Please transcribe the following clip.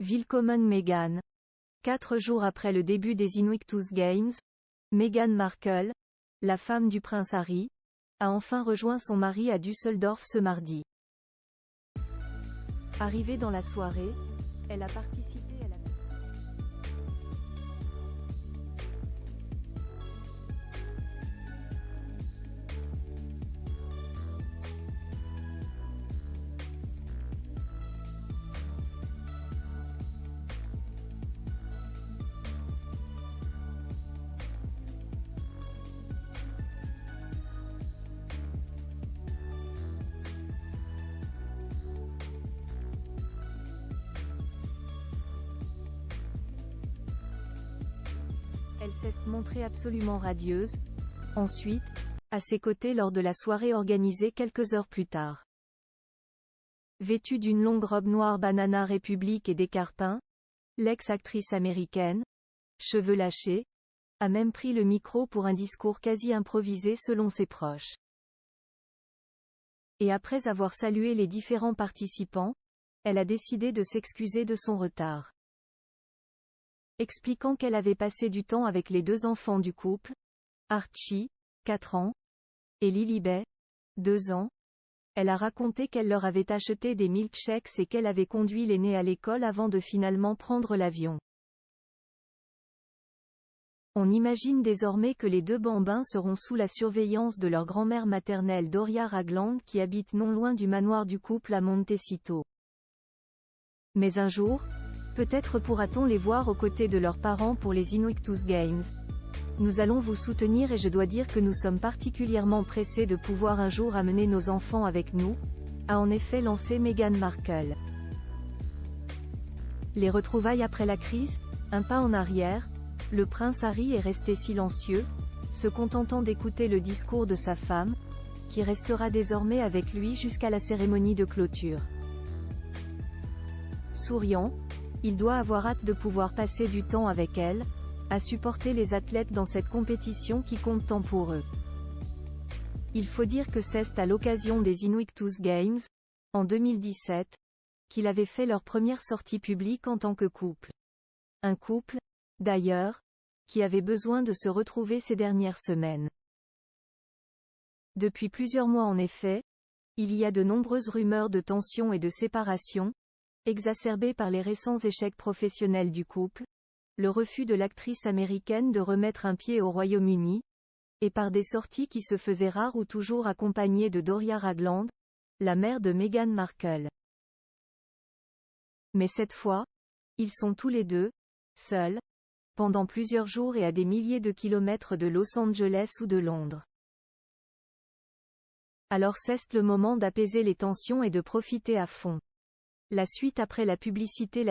Willkommen Meghan. 4 jours après le début des Invictus Games, Meghan Markle, la femme du prince Harry, a enfin rejoint son mari à Düsseldorf ce mardi. Arrivée dans la soirée, elle a participé à la... Elle s'est montrée absolument radieuse. Ensuite, à ses côtés lors de la soirée organisée quelques heures plus tard. Vêtue d'une longue robe noire Banana Republic et d'écarpins, l'ex-actrice américaine, cheveux lâchés, a même pris le micro pour un discours quasi improvisé selon ses proches. Et après avoir salué les différents participants, elle a décidé de s'excuser de son retard. Expliquant qu'elle avait passé du temps avec les 2 enfants du couple, Archie, 4 ans, et Lilibet, 2 ans, elle a raconté qu'elle leur avait acheté des milkshakes et qu'elle avait conduit l'aîné à l'école avant de finalement prendre l'avion. On imagine désormais que les 2 bambins seront sous la surveillance de leur grand-mère maternelle Doria Ragland qui habite non loin du manoir du couple à Montecito. Mais un jour, peut-être pourra-t-on les voir aux côtés de leurs parents pour les Invictus Games. Nous allons vous soutenir et je dois dire que nous sommes particulièrement pressés de pouvoir un jour amener nos enfants avec nous, a en effet lancé Meghan Markle. Les retrouvailles après la crise, un pas en arrière, le prince Harry est resté silencieux, se contentant d'écouter le discours de sa femme, qui restera désormais avec lui jusqu'à la cérémonie de clôture. Souriant, il doit avoir hâte de pouvoir passer du temps avec elle, à supporter les athlètes dans cette compétition qui compte tant pour eux. Il faut dire que c'est à l'occasion des Invictus Games, en 2017, qu'ils avaient fait leur première sortie publique en tant que couple. Un couple, d'ailleurs, qui avait besoin de se retrouver ces dernières semaines. Depuis plusieurs mois en effet, il y a de nombreuses rumeurs de tension et de séparation, exacerbées par les récents échecs professionnels du couple, le refus de l'actrice américaine de remettre un pied au Royaume-Uni, et par des sorties qui se faisaient rares ou toujours accompagnées de Doria Ragland, la mère de Meghan Markle. Mais cette fois, ils sont tous les 2, seuls, pendant plusieurs jours et à des milliers de kilomètres de Los Angeles ou de Londres. Alors c'est le moment d'apaiser les tensions et de profiter à fond. La suite après la publicité.